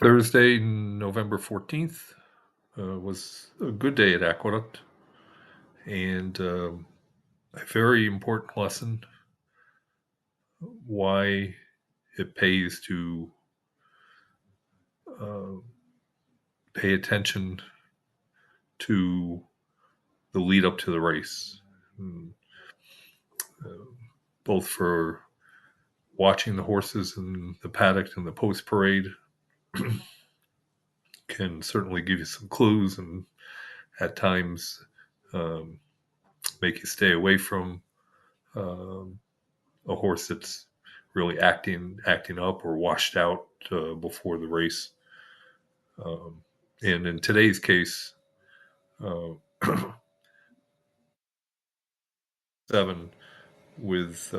Thursday, November 14th, was a good day at Aqueduct, and a very important lesson why it pays to uh, pay attention to the lead up to the race, mm, uh, both for watching the horses in the paddock and the post parade can certainly give you some clues and at times um, make you stay away from um, a horse that's really acting up or washed out before the race. Um, and in today's case, uh, 7 with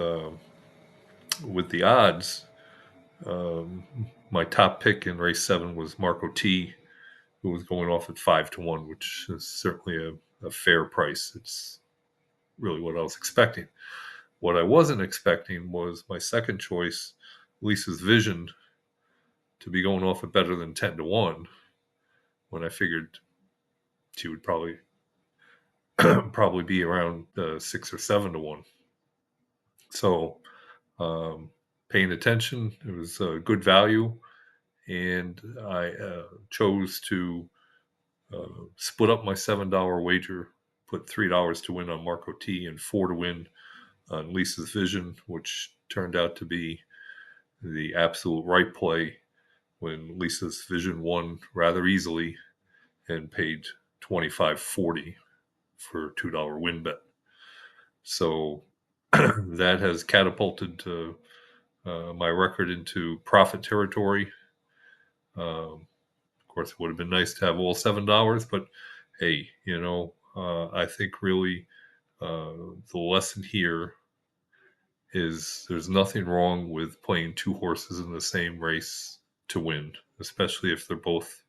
with the odds, um, my top pick in race 7 was Marco T, who was going off at 5-1, which is certainly a fair price. It's really what I was expecting. What I wasn't expecting was my second choice, Lisa's Vision, to be going off at better than 10-1 when I figured she would probably probably be around 6 or 7-1. So um, paying attention, it was good value, and I chose to split up my $7 wager, put $3 to win on Marco T and 4 to win on Lisa's Vision, which turned out to be the absolute right play when Lisa's Vision won rather easily and paid 25.40 for a $2 win bet. So that has catapulted my record into profit territory. Of course, it would have been nice to have all $7, but hey, I think really the lesson here is there's nothing wrong with playing two horses in the same race to win, especially if they're both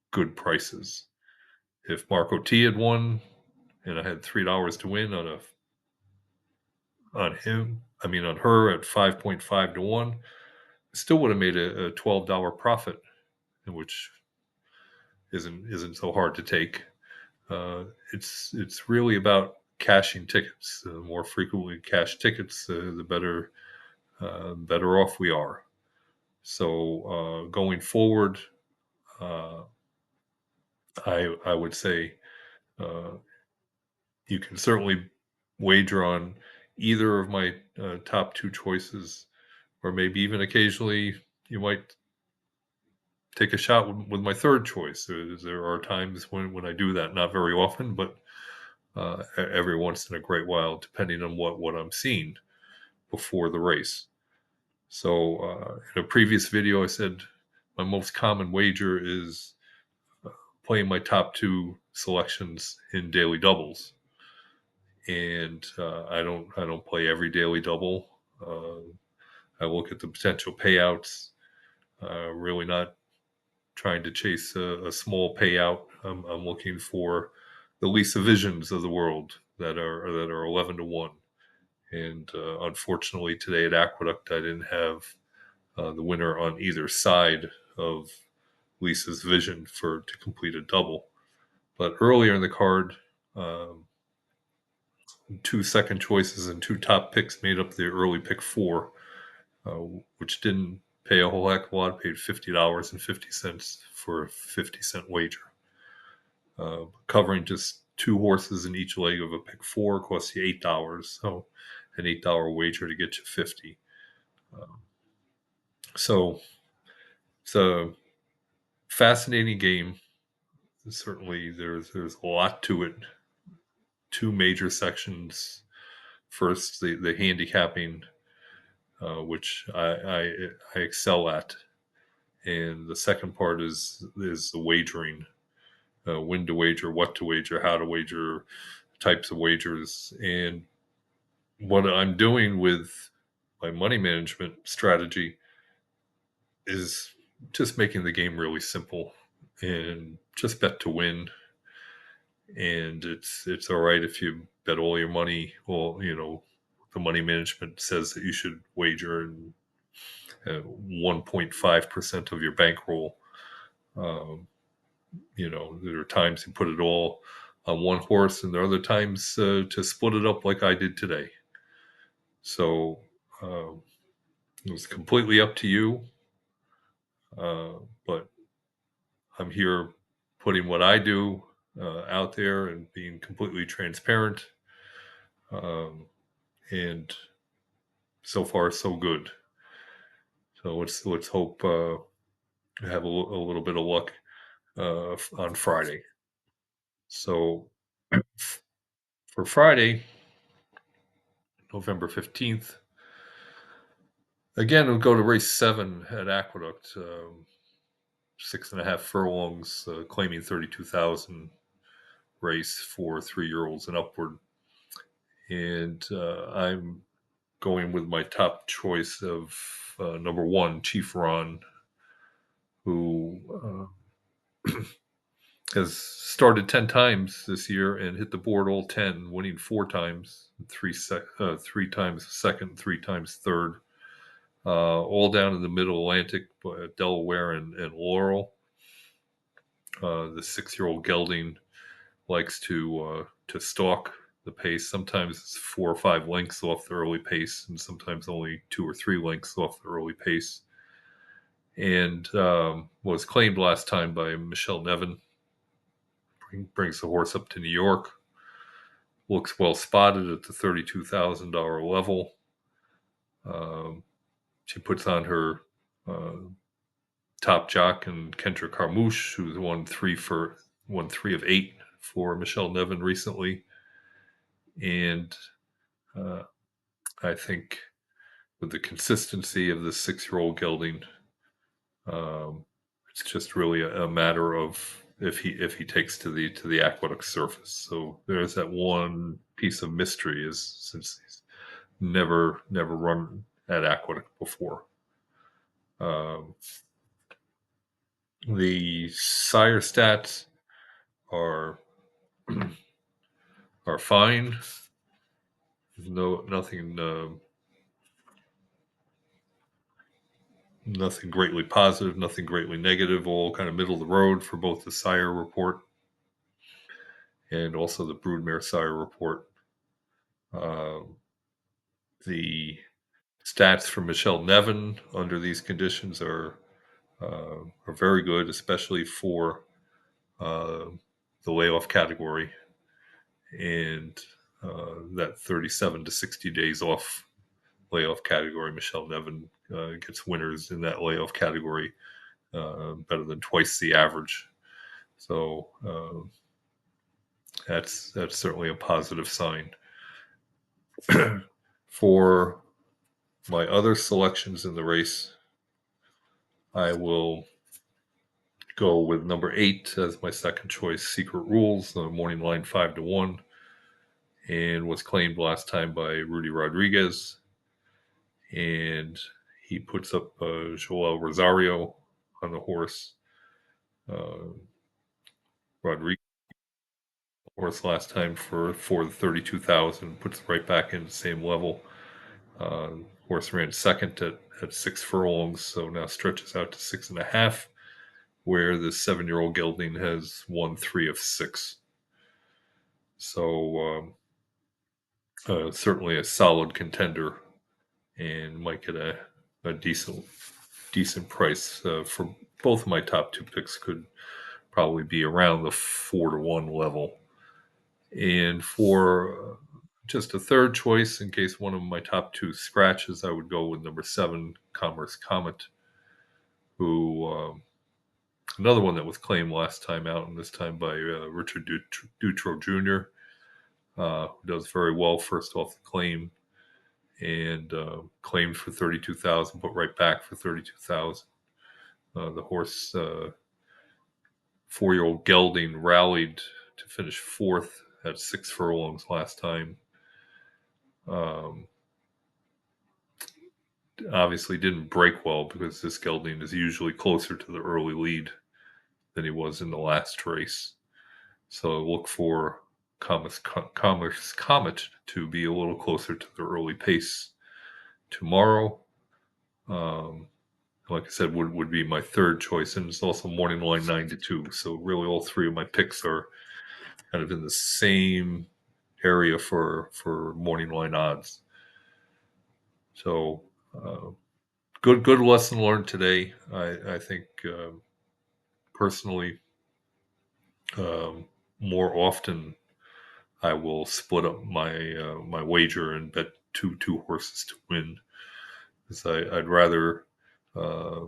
good prices. If Marco T had won and I had $3 to win on him, I mean on her at 5.5-1, I still would have made a $12 profit, which isn't so hard to take. It's really about cashing tickets. The more frequently cash tickets, the better off we are. So going forward, uh, I would say uh, you can certainly wager on either of my top two choices, or maybe even occasionally you might take a shot with my third choice. There are times when I do that, not very often, but every once in a great while, depending on what I'm seeing before the race. So in a previous video, I said my most common wager is playing my top two selections in daily doubles, and I don't play every daily double. Uh, I look at the potential payouts. Really not trying to chase a small payout. I'm looking for the Lisa Visions of the world that are 11-1. And unfortunately, today at Aqueduct, I didn't have the winner on either side of Lisa's Vision to complete a double. But earlier in the card, um, two second choices and two top picks made up the early pick four, uh, which didn't pay a whole heck of a lot. Paid $50.50 for a 50-cent wager. Covering just two horses in each leg of a pick four costs you $8. So an $8 wager to get you 50. Um, so it's a fascinating game. Certainly, there's a lot to it. Two major sections. First, the handicapping, which I excel at, and the second part is the wagering, when to wager, what to wager, how to wager, types of wagers, and what I'm doing with my money management strategy is just making the game really simple and just bet to win. And it's all right if you bet all your money. Well, the money management says that you should wager, and 1.5% of your bankroll. Um, there are times you put it all on one horse, and there are other times to split it up like I did today. So um, it was completely up to you. But I'm here putting what I do out there and being completely transparent. Um, and so far, so good. So let's hope we have a little bit of luck on Friday. So for Friday, November 15th, again, we'll go to race 7 at Aqueduct. 6.5 furlongs, claiming 32,000 race for 3-year-olds and upward. And I'm going with my top choice of number 1, Chief Ron, who has started 10 times this year and hit the board all 10, winning 4 times, 3 times second, 3 times third, all down in the middle Atlantic, Delaware and Laurel. The 6-year-old gelding likes to stalk the pace. Sometimes it's 4 or 5 lengths off the early pace, and sometimes only 2 or 3 lengths off the early pace. And was claimed last time by Michelle Nevin. Brings the horse up to New York. Looks well spotted at the $32,000 level. She puts on her top jock and Kendra Carmouche, who's won 3 of 8 for Michelle Nevin recently. And I think with the consistency of the 6-year-old gelding, it's just really a matter of if he takes to the aqueduct surface. So there's that one piece of mystery, is since he's never run at aqueduct before. The sire stats are are fine. Nothing greatly positive, nothing greatly negative. All kind of middle of the road for both the sire report and also the broodmare sire report. The stats for Michelle Nevin under these conditions are very good, especially for uh, the layoff category and that 37 to 60 days off layoff category. Michelle Nevin gets winners in that layoff category, better than twice the average. So that's certainly a positive sign. For my other selections in the race, I will go with number 8 as my second choice, Secret Rules, the morning line 5-1, and was claimed last time by Rudy Rodriguez. And he puts up Joel Rosario on the horse. Rodriguez horse last time for the 32,000, puts it right back in the same level. Horse ran second at 6 furlongs, so now stretches out to 6.5, where the 7-year-old gelding has won 3 of 6. So certainly a solid contender, and might get a decent price for both of my top 2 picks. Could probably be around the 4-1 level. And for just a third choice, in case one of my top 2 scratches, I would go with number 7, Commerce Comet, who another one that was claimed last time out, and this time by Richard Dutro Jr., who does very well first off the claim, and claimed for 32,000, but right back for 32,000. The horse, 4-year-old gelding, rallied to finish 4th at 6 furlongs last time. Obviously didn't break well because this gelding is usually closer to the early lead than he was in the last race. So look for Commerce Comet to be a little closer to the early pace tomorrow. Um, like I said, would be my third choice, and it's also morning line 9 to 2. So really, all three of my picks are kind of in the same area for morning line odds. So good lesson learned today. I think personally, um, more often I will split up my wager and bet two horses to win, because I'd rather uh,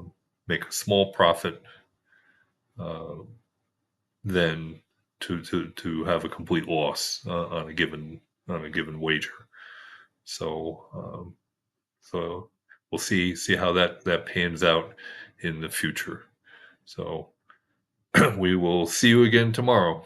make a small profit uh, than to have a complete loss on a given wager. So so we'll see how that pans out in the future. So we will see you again tomorrow.